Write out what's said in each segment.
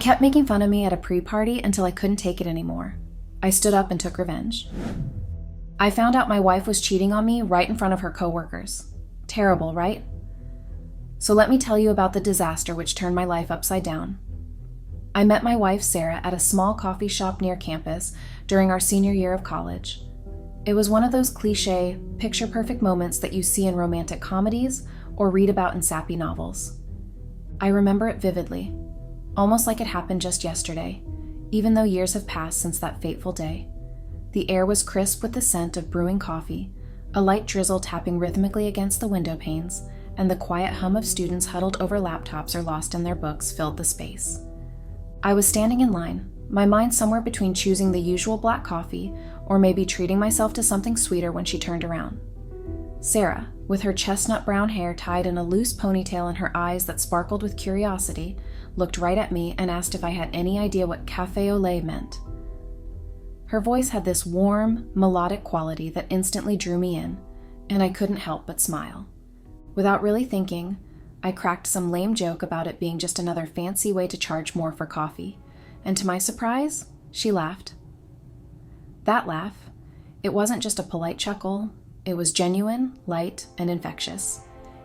kept making fun of me at a pre-party until I couldn't take it anymore. I stood up and took revenge. I found out my wife was cheating on me right in front of her coworkers. Terrible, right? So let me tell you about the disaster which turned my life upside down. I met my wife, Sarah, at a small coffee shop near campus during our senior year of college. It was one of those cliché, picture-perfect moments that you see in romantic comedies or read about in sappy novels. I remember it vividly, almost like it happened just yesterday, even though years have passed since that fateful day. The air was crisp with the scent of brewing coffee, a light drizzle tapping rhythmically against the window panes, and the quiet hum of students huddled over laptops or lost in their books filled the space. I was standing in line, my mind somewhere between choosing the usual black coffee or maybe treating myself to something sweeter when she turned around. Sarah, with her chestnut brown hair tied in a loose ponytail and her eyes that sparkled with curiosity, looked right at me and asked if I had any idea what café au lait meant. Her voice had this warm, melodic quality that instantly drew me in, and I couldn't help but smile. Without really thinking, I cracked some lame joke about it being just another fancy way to charge more for coffee, and to my surprise, she laughed. That laugh, it wasn't just a polite chuckle, it was genuine, light, and infectious.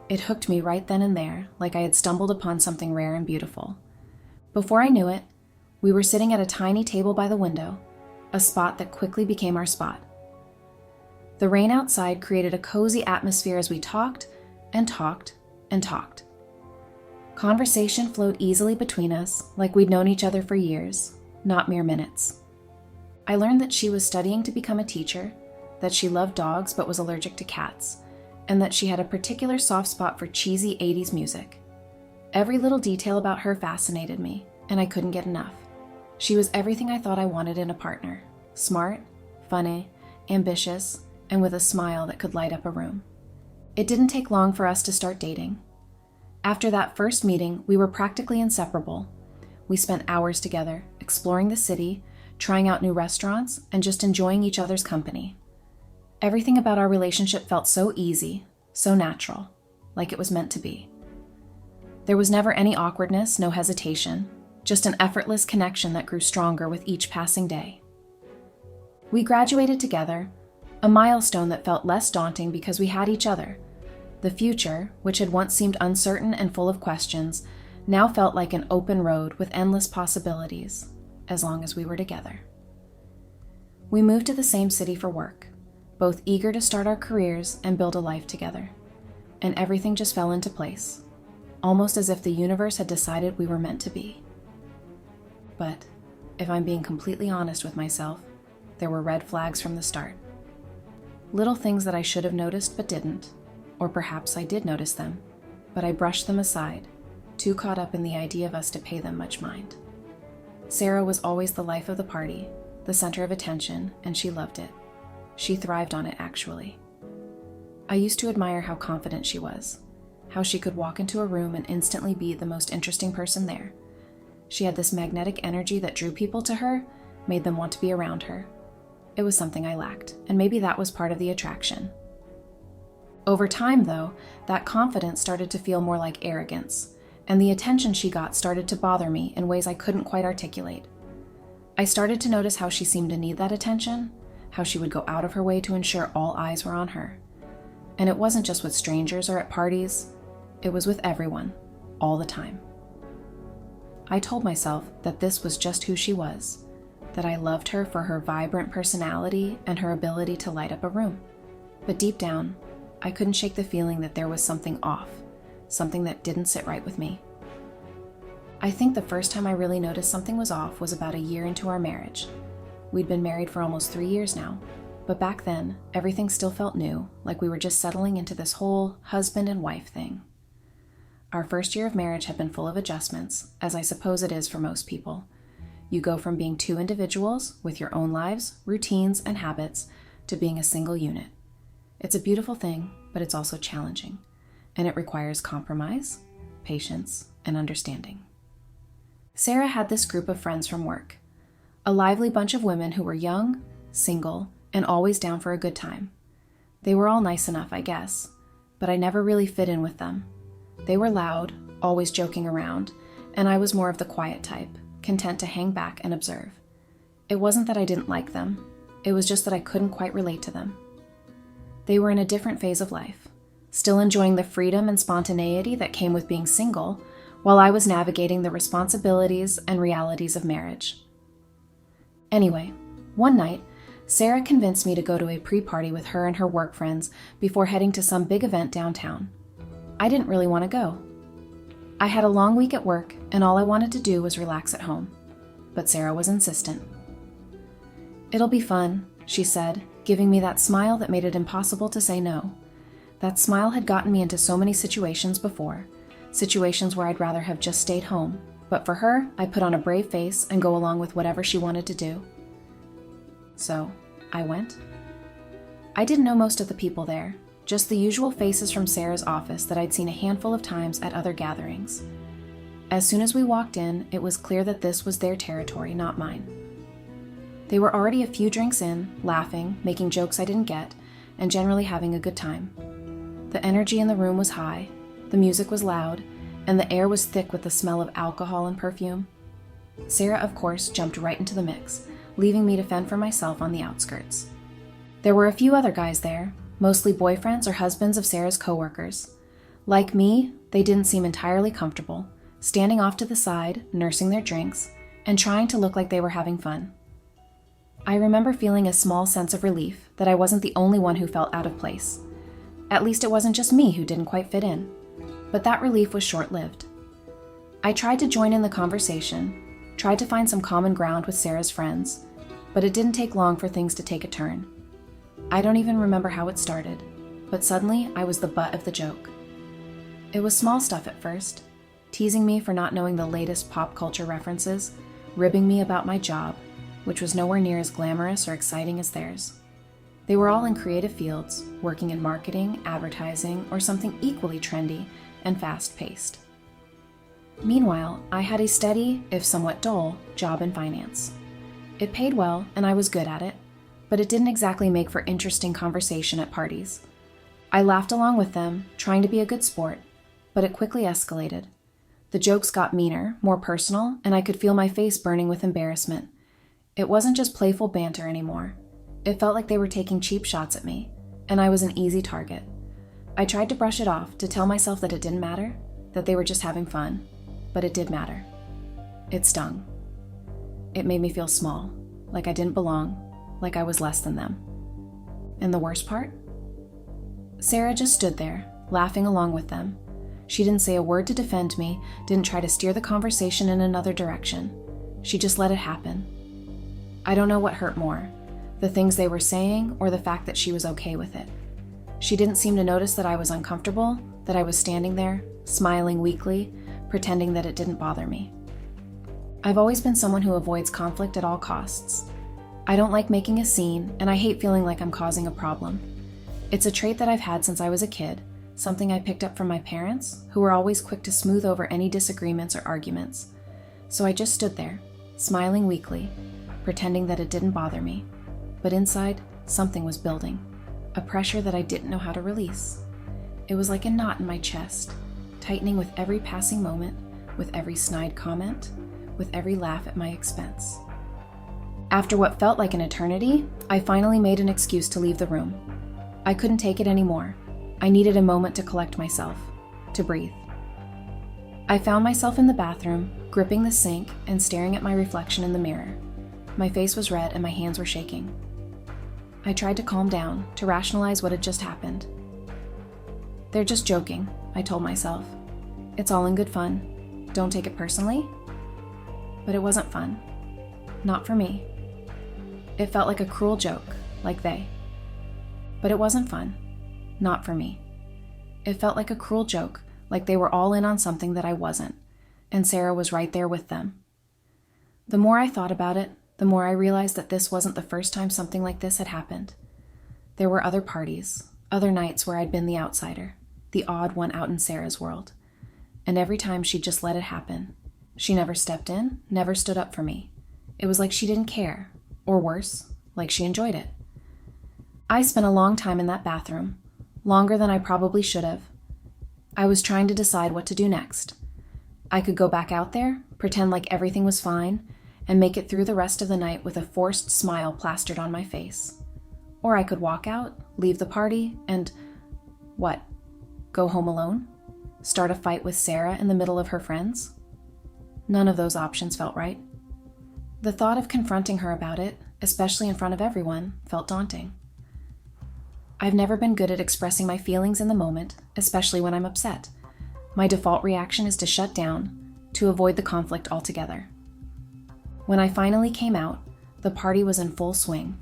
It hooked me right then and there, like I had stumbled upon something rare and beautiful. Before I knew it, we were sitting at a tiny table by the window, a spot that quickly became our spot. The rain outside created a cozy atmosphere as we talked and talked and talked. Conversation flowed easily between us, like we'd known each other for years, not mere minutes. I learned that she was studying to become a teacher, that she loved dogs but was allergic to cats, and that she had a particular soft spot for cheesy 80s music. Every little detail about her fascinated me, and I couldn't get enough. She was everything I thought I wanted in a partner: smart, funny, ambitious, and with a smile that could light up a room. It didn't take long for us to start dating. After that first meeting, we were practically inseparable. We spent hours together, exploring the city, trying out new restaurants, and just enjoying each other's company. Everything about our relationship felt so easy, so natural, like it was meant to be. There was never any awkwardness, no hesitation, just an effortless connection that grew stronger with each passing day. We graduated together, a milestone that felt less daunting because we had each other. The future, which had once seemed uncertain and full of questions, now felt like an open road with endless possibilities, as long as we were together. We moved to the same city for work, both eager to start our careers and build a life together, and everything just fell into place, almost as if the universe had decided we were meant to be. But, if I'm being completely honest with myself, there were red flags from the start. Little things that I should have noticed but didn't, or perhaps I did notice them, but I brushed them aside, too caught up in the idea of us to pay them much mind. Sarah was always the life of the party, the center of attention, and she loved it. She thrived on it, actually. I used to admire how confident she was, how she could walk into a room and instantly be the most interesting person there. She had this magnetic energy that drew people to her, made them want to be around her. It was something I lacked, and maybe that was part of the attraction. Over time, though, that confidence started to feel more like arrogance, and the attention she got started to bother me in ways I couldn't quite articulate. I started to notice how she seemed to need that attention, how she would go out of her way to ensure all eyes were on her. And it wasn't just with strangers or at parties, it was with everyone, all the time. I told myself that this was just who she was, that I loved her for her vibrant personality and her ability to light up a room. But deep down, I couldn't shake the feeling that there was something off, something that didn't sit right with me. I think the first time I really noticed something was off was about a year into our marriage. We'd been married for almost 3 years now, but back then, everything still felt new, like we were just settling into this whole husband and wife thing. Our first year of marriage had been full of adjustments, as I suppose it is for most people. You go from being two individuals with your own lives, routines, and habits to being a single unit. It's a beautiful thing, but it's also challenging, and it requires compromise, patience, and understanding. Sarah had this group of friends from work, a lively bunch of women who were young, single, and always down for a good time. They were all nice enough, I guess, but I never really fit in with them. They were loud, always joking around, and I was more of the quiet type, content to hang back and observe. It wasn't that I didn't like them, it was just that I couldn't quite relate to them. They were in a different phase of life, still enjoying the freedom and spontaneity that came with being single, while I was navigating the responsibilities and realities of marriage. Anyway, one night, Sarah convinced me to go to a pre-party with her and her work friends before heading to some big event downtown. I didn't really want to go. I had a long week at work, and all I wanted to do was relax at home. But Sarah was insistent. "It'll be fun," she said, giving me that smile that made it impossible to say no. That smile had gotten me into so many situations before, situations where I'd rather have just stayed home. But for her, I put on a brave face and go along with whatever she wanted to do. So, I went. I didn't know most of the people there, just the usual faces from Sarah's office that I'd seen a handful of times at other gatherings. As soon as we walked in, it was clear that this was their territory, not mine. They were already a few drinks in, laughing, making jokes I didn't get, and generally having a good time. The energy in the room was high, the music was loud, and the air was thick with the smell of alcohol and perfume. Sarah, of course, jumped right into the mix, leaving me to fend for myself on the outskirts. There were a few other guys there, mostly boyfriends or husbands of Sarah's coworkers. Like me, they didn't seem entirely comfortable, standing off to the side, nursing their drinks, and trying to look like they were having fun. I remember feeling a small sense of relief that I wasn't the only one who felt out of place. At least it wasn't just me who didn't quite fit in. But that relief was short-lived. I tried to join in the conversation, tried to find some common ground with Sarah's friends, but it didn't take long for things to take a turn. I don't even remember how it started, but suddenly I was the butt of the joke. It was small stuff at first, teasing me for not knowing the latest pop culture references, ribbing me about my job, which was nowhere near as glamorous or exciting as theirs. They were all in creative fields, working in marketing, advertising, or something equally trendy and fast-paced. Meanwhile, I had a steady, if somewhat dull, job in finance. It paid well, and I was good at it, but it didn't exactly make for interesting conversation at parties. I laughed along with them, trying to be a good sport, but it quickly escalated. The jokes got meaner, more personal, and I could feel my face burning with embarrassment. It wasn't just playful banter anymore. It felt like they were taking cheap shots at me, and I was an easy target. I tried to brush it off, to tell myself that it didn't matter, that they were just having fun, but it did matter. It stung. It made me feel small, like I didn't belong, like I was less than them. And the worst part? Sarah just stood there, laughing along with them. She didn't say a word to defend me, didn't try to steer the conversation in another direction. She just let it happen. I don't know what hurt more, the things they were saying or the fact that she was okay with it. She didn't seem to notice that I was uncomfortable, that I was standing there, smiling weakly, pretending that it didn't bother me. I've always been someone who avoids conflict at all costs. I don't like making a scene, and I hate feeling like I'm causing a problem. It's a trait that I've had since I was a kid, something I picked up from my parents, who were always quick to smooth over any disagreements or arguments. So I just stood there, smiling weakly, pretending that it didn't bother me. But inside, something was building, a pressure that I didn't know how to release. It was like a knot in my chest, tightening with every passing moment, with every snide comment, with every laugh at my expense. After what felt like an eternity, I finally made an excuse to leave the room. I couldn't take it anymore. I needed a moment to collect myself, to breathe. I found myself in the bathroom, gripping the sink and staring at my reflection in the mirror. My face was red and my hands were shaking. I tried to calm down, to rationalize what had just happened. They're just joking, I told myself. It's all in good fun. Don't take it personally. But it wasn't fun. Not for me. It felt like a cruel joke, like they. But it wasn't fun. Not for me. It felt like a cruel joke, like they were all in on something that I wasn't, and Sarah was right there with them. The more I thought about it, the more I realized that this wasn't the first time something like this had happened. There were other parties, other nights where I'd been the outsider, the odd one out in Sarah's world. And every time she just let it happen. She never stepped in, never stood up for me. It was like she didn't care, or worse, like she enjoyed it. I spent a long time in that bathroom, longer than I probably should have. I was trying to decide what to do next. I could go back out there, pretend like everything was fine, and make it through the rest of the night with a forced smile plastered on my face. Or I could walk out, leave the party, and what? Go home alone? Start a fight with Sarah in the middle of her friends? None of those options felt right. The thought of confronting her about it, especially in front of everyone, felt daunting. I've never been good at expressing my feelings in the moment, especially when I'm upset. My default reaction is to shut down, to avoid the conflict altogether. When I finally came out, the party was in full swing,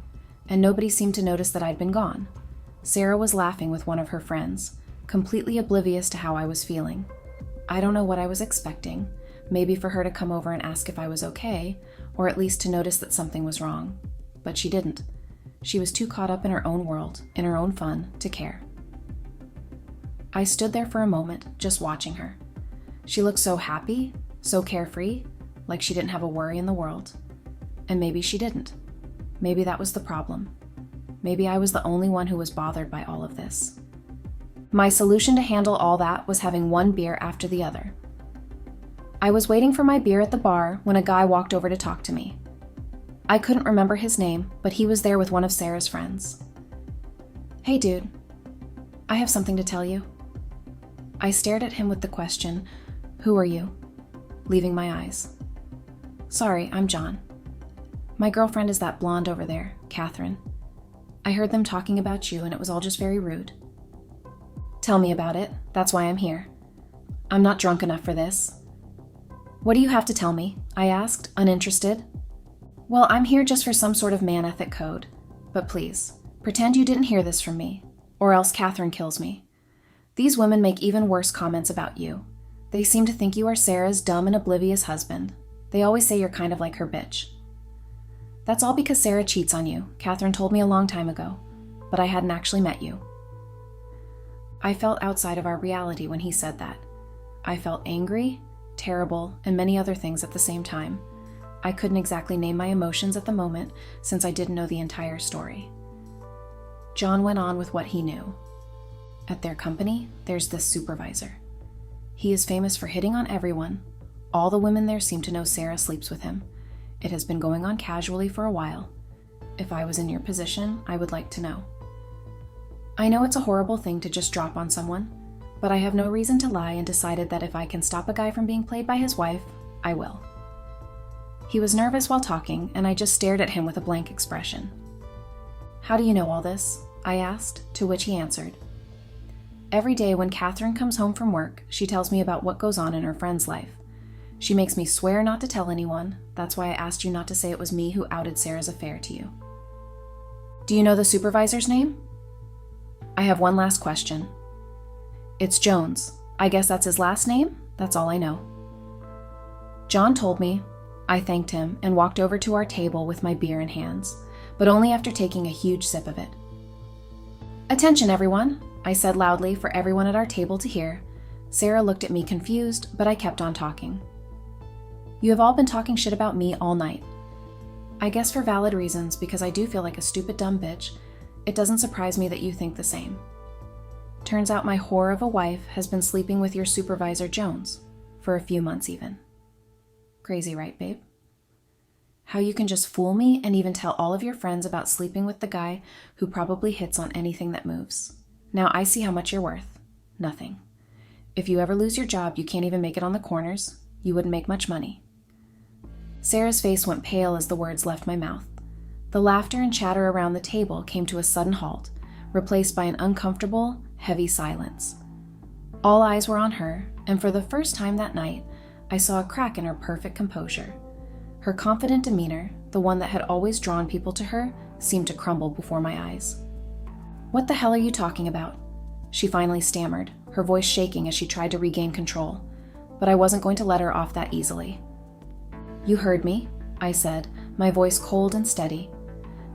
and nobody seemed to notice that I'd been gone. Sarah was laughing with one of her friends, completely oblivious to how I was feeling. I don't know what I was expecting, maybe for her to come over and ask if I was okay, or at least to notice that something was wrong. But she didn't. She was too caught up in her own world, in her own fun, to care. I stood there for a moment, just watching her. She looked so happy, so carefree, like she didn't have a worry in the world. And maybe she didn't. Maybe that was the problem. Maybe I was the only one who was bothered by all of this. My solution to handle all that was having one beer after the other. I was waiting for my beer at the bar when a guy walked over to talk to me. I couldn't remember his name, but he was there with one of Sarah's friends. "Hey dude, I have something to tell you." I stared at him with the question, "Who are you?" leaving my eyes. "Sorry, I'm John. My girlfriend is that blonde over there, Catherine. I heard them talking about you and it was all just very rude." "Tell me about it. That's why I'm here. I'm not drunk enough for this." "What do you have to tell me?" I asked, uninterested. "Well, I'm here just for some sort of man ethic code. But please, pretend you didn't hear this from me, or else Catherine kills me. These women make even worse comments about you. They seem to think you are Sarah's dumb and oblivious husband. They always say you're kind of like her bitch. That's all because Sarah cheats on you, Catherine told me a long time ago, but I hadn't actually met you." I felt outside of our reality when he said that. I felt angry, terrible, and many other things at the same time. I couldn't exactly name my emotions at the moment since I didn't know the entire story. John went on with what he knew. At their company, there's this supervisor. He is famous for hitting on everyone. All the women there seem to know Sarah sleeps with him. It has been going on casually for a while. If I was in your position, I would like to know. I know it's a horrible thing to just drop on someone, but I have no reason to lie and decided that if I can stop a guy from being played by his wife, I will. He was nervous while talking, and I just stared at him with a blank expression. "How do you know all this?" I asked, to which he answered. "Every day when Catherine comes home from work, she tells me about what goes on in her friend's life. She makes me swear not to tell anyone. That's why I asked you not to say it was me who outed Sarah's affair to you." "Do you know the supervisor's name?" "I have one last question." "It's Jones. I guess that's his last name? That's all I know." John told me. I thanked him and walked over to our table with my beer in hands, but only after taking a huge sip of it. "Attention, everyone," I said loudly for everyone at our table to hear. Sarah looked at me confused, but I kept on talking. "You have all been talking shit about me all night. I guess for valid reasons, because I do feel like a stupid dumb bitch. It doesn't surprise me that you think the same. Turns out my whore of a wife has been sleeping with your supervisor, Jones, for a few months even. Crazy, right, babe? How you can just fool me and even tell all of your friends about sleeping with the guy who probably hits on anything that moves. Now I see how much you're worth. Nothing. If you ever lose your job, you can't even make it on the corners. You wouldn't make much money." Sarah's face went pale as the words left my mouth. The laughter and chatter around the table came to a sudden halt, replaced by an uncomfortable, heavy silence. All eyes were on her, and for the first time that night, I saw a crack in her perfect composure. Her confident demeanor, the one that had always drawn people to her, seemed to crumble before my eyes. "What the hell are you talking about?" she finally stammered, her voice shaking as she tried to regain control, but I wasn't going to let her off that easily. "You heard me," I said, my voice cold and steady.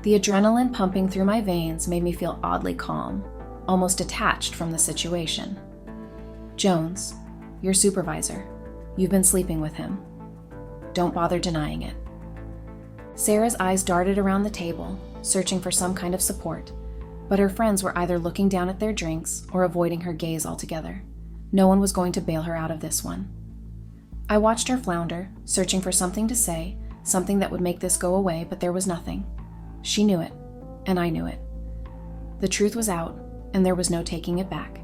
The adrenaline pumping through my veins made me feel oddly calm, almost detached from the situation. "Jones, your supervisor. You've been sleeping with him. Don't bother denying it." Sarah's eyes darted around the table, searching for some kind of support, but her friends were either looking down at their drinks or avoiding her gaze altogether. No one was going to bail her out of this one. I watched her flounder, searching for something to say, something that would make this go away, but there was nothing. She knew it, and I knew it. The truth was out, and there was no taking it back.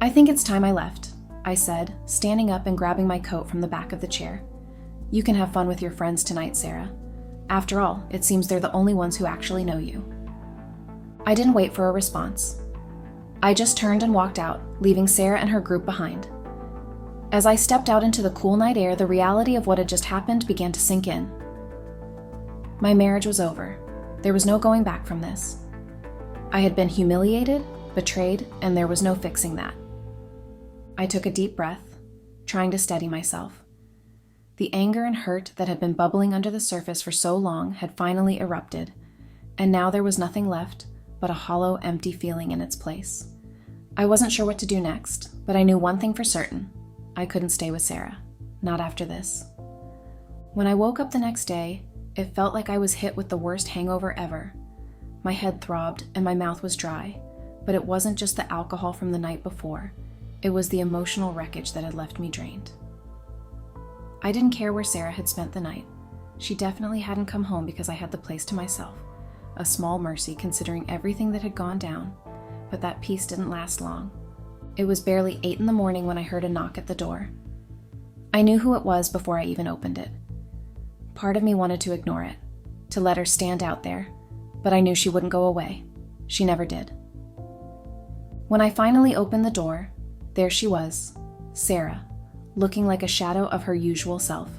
"I think it's time I left," I said, standing up and grabbing my coat from the back of the chair. "You can have fun with your friends tonight, Sarah. After all, it seems they're the only ones who actually know you." I didn't wait for a response. I just turned and walked out, leaving Sarah and her group behind. As I stepped out into the cool night air, the reality of what had just happened began to sink in. My marriage was over. There was no going back from this. I had been humiliated, betrayed, and there was no fixing that. I took a deep breath, trying to steady myself. The anger and hurt that had been bubbling under the surface for so long had finally erupted, and now there was nothing left but a hollow, empty feeling in its place. I wasn't sure what to do next, but I knew one thing for certain. I couldn't stay with Sarah. Not after this. When I woke up the next day, it felt like I was hit with the worst hangover ever. My head throbbed and my mouth was dry, but it wasn't just the alcohol from the night before. It was the emotional wreckage that had left me drained. I didn't care where Sarah had spent the night. She definitely hadn't come home because I had the place to myself. A small mercy considering everything that had gone down, but that peace didn't last long. It was barely 8 a.m. when I heard a knock at the door. I knew who it was before I even opened it. Part of me wanted to ignore it, to let her stand out there, but I knew she wouldn't go away. She never did. When I finally opened the door, there she was, Sarah, looking like a shadow of her usual self.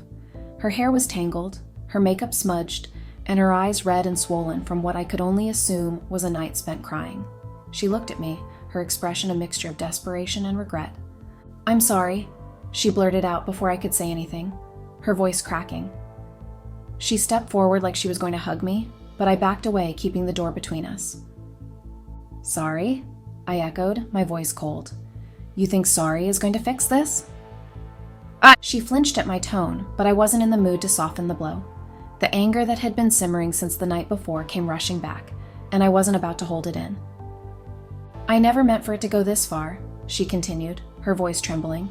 Her hair was tangled, her makeup smudged, and her eyes red and swollen from what I could only assume was a night spent crying. She looked at me, her expression a mixture of desperation and regret. "I'm sorry," she blurted out before I could say anything, her voice cracking. She stepped forward like she was going to hug me, but I backed away, keeping the door between us. "Sorry?" I echoed, my voice cold. "You think sorry is going to fix this?" She flinched at my tone, but I wasn't in the mood to soften the blow. The anger that had been simmering since the night before came rushing back, and I wasn't about to hold it in. "I never meant for it to go this far," she continued, her voice trembling.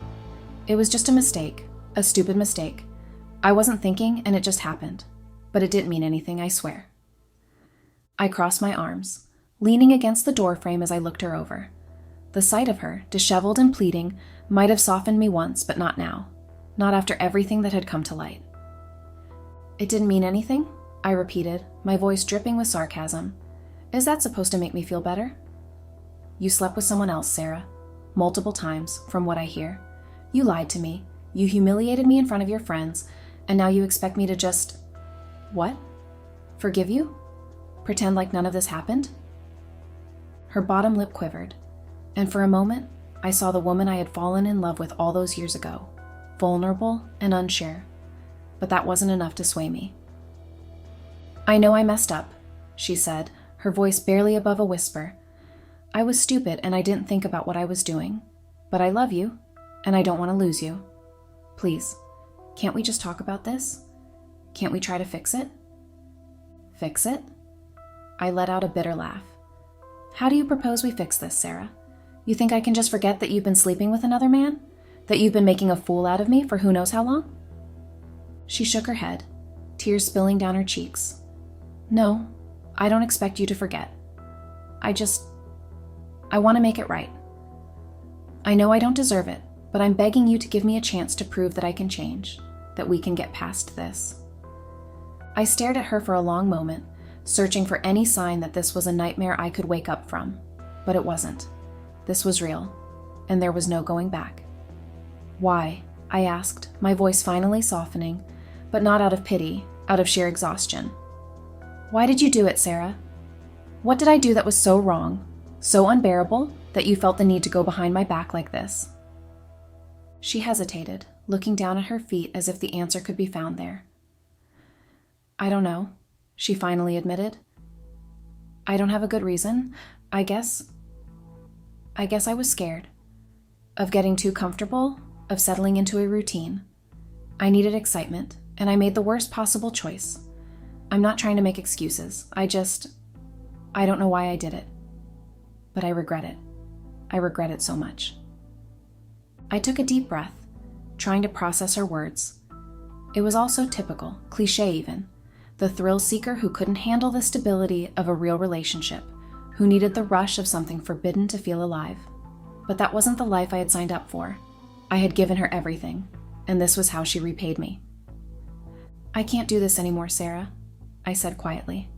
"It was just a mistake, a stupid mistake. I wasn't thinking, and it just happened. But it didn't mean anything, I swear." I crossed my arms, leaning against the doorframe as I looked her over. The sight of her, disheveled and pleading, might have softened me once, but not now. Not after everything that had come to light. "It didn't mean anything?" I repeated, my voice dripping with sarcasm. "Is that supposed to make me feel better?" "You slept with someone else, Sarah. Multiple times, from what I hear. You lied to me. You humiliated me in front of your friends, and now you expect me to just... What? Forgive you? Pretend like none of this happened?" Her bottom lip quivered, and for a moment, I saw the woman I had fallen in love with all those years ago, vulnerable and unsure. But that wasn't enough to sway me. "I know I messed up," she said, her voice barely above a whisper. "I was stupid and I didn't think about what I was doing. But I love you, and I don't want to lose you. Please, can't we just talk about this? Can't we try to fix it?" "Fix it?" I let out a bitter laugh. "How do you propose we fix this, Sarah? You think I can just forget that you've been sleeping with another man? That you've been making a fool out of me for who knows how long?" She shook her head, tears spilling down her cheeks. "No, I don't expect you to forget. I want to make it right. I know I don't deserve it, but I'm begging you to give me a chance to prove that I can change, that we can get past this." I stared at her for a long moment, searching for any sign that this was a nightmare I could wake up from, but it wasn't. This was real, and there was no going back. "Why?" I asked, my voice finally softening, but not out of pity, out of sheer exhaustion. "Why did you do it, Sarah? What did I do that was so wrong, so unbearable, that you felt the need to go behind my back like this?" She hesitated, looking down at her feet as if the answer could be found there. "I don't know," she finally admitted. "I don't have a good reason. I guess I was scared. Of getting too comfortable, of settling into a routine. I needed excitement, and I made the worst possible choice. I'm not trying to make excuses. I don't know why I did it. But I regret it. I regret it so much." I took a deep breath, trying to process her words. It was all so typical, cliché even. The thrill seeker who couldn't handle the stability of a real relationship, who needed the rush of something forbidden to feel alive. But that wasn't the life I had signed up for. I had given her everything, and this was how she repaid me. "I can't do this anymore, Sarah," I said quietly.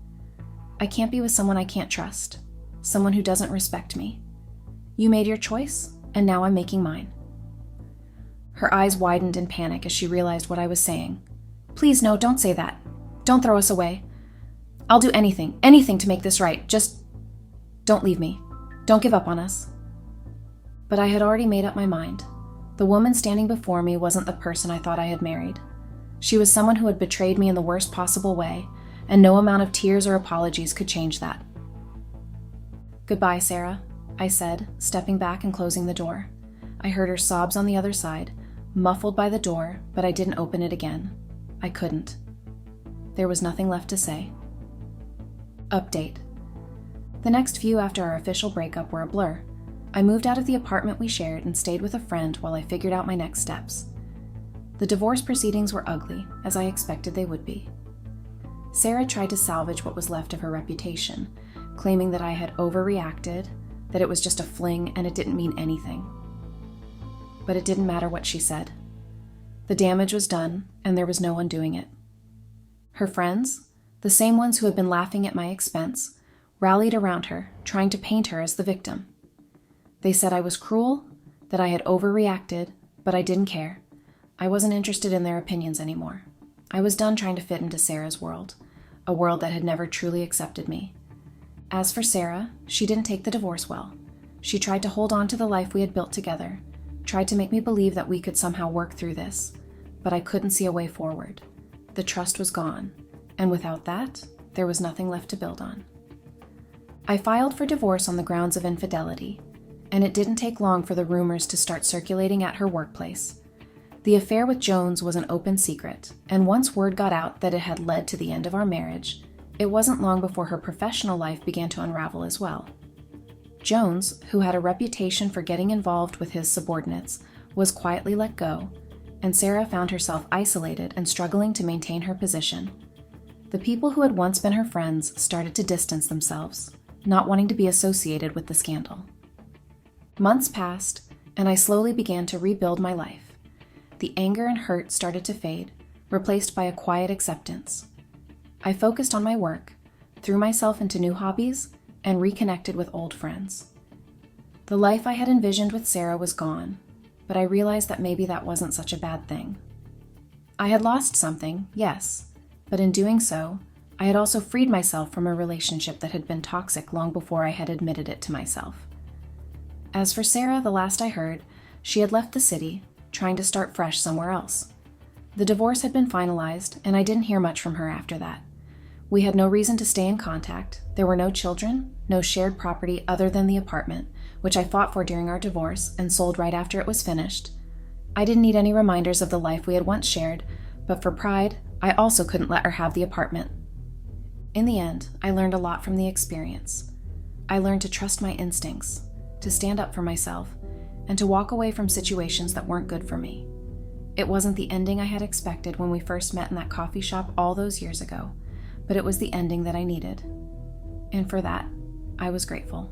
"I can't be with someone I can't trust, someone who doesn't respect me. You made your choice, and now I'm making mine." Her eyes widened in panic as she realized what I was saying. "Please, no, don't say that. Don't throw us away. I'll do anything to make this right. Just don't leave me. Don't give up on us." But I had already made up my mind. The woman standing before me wasn't the person I thought I had married. She was someone who had betrayed me in the worst possible way, and no amount of tears or apologies could change that. "Goodbye, Sarah," I said, stepping back and closing the door. I heard her sobs on the other side, muffled by the door, but I didn't open it again. I couldn't. There was nothing left to say. Update. The next few after our official breakup were a blur. I moved out of the apartment we shared and stayed with a friend while I figured out my next steps. The divorce proceedings were ugly, as I expected they would be. Sarah tried to salvage what was left of her reputation, claiming that I had overreacted, that it was just a fling and it didn't mean anything. But it didn't matter what she said. The damage was done, and there was no undoing it. Her friends, the same ones who had been laughing at my expense, rallied around her, trying to paint her as the victim. They said I was cruel, that I had overreacted, but I didn't care. I wasn't interested in their opinions anymore. I was done trying to fit into Sarah's world, a world that had never truly accepted me. As for Sarah, she didn't take the divorce well. She tried to hold on to the life we had built together, tried to make me believe that we could somehow work through this, but I couldn't see a way forward. The trust was gone, and without that, there was nothing left to build on. I filed for divorce on the grounds of infidelity, and it didn't take long for the rumors to start circulating at her workplace. The affair with Jones was an open secret, and once word got out that it had led to the end of our marriage, it wasn't long before her professional life began to unravel as well. Jones, who had a reputation for getting involved with his subordinates, was quietly let go, and Sarah found herself isolated and struggling to maintain her position. The people who had once been her friends started to distance themselves, not wanting to be associated with the scandal. Months passed, and I slowly began to rebuild my life. The anger and hurt started to fade, replaced by a quiet acceptance. I focused on my work, threw myself into new hobbies, and reconnected with old friends. The life I had envisioned with Sarah was gone, but I realized that maybe that wasn't such a bad thing. I had lost something, yes, but in doing so, I had also freed myself from a relationship that had been toxic long before I had admitted it to myself. As for Sarah, the last I heard, she had left the city, trying to start fresh somewhere else. The divorce had been finalized, and I didn't hear much from her after that. We had no reason to stay in contact. There were no children, no shared property other than the apartment, which I fought for during our divorce and sold right after it was finished. I didn't need any reminders of the life we had once shared, but for pride, I also couldn't let her have the apartment. In the end, I learned a lot from the experience. I learned to trust my instincts, to stand up for myself, and to walk away from situations that weren't good for me. It wasn't the ending I had expected when we first met in that coffee shop all those years ago, but it was the ending that I needed. And for that, I was grateful.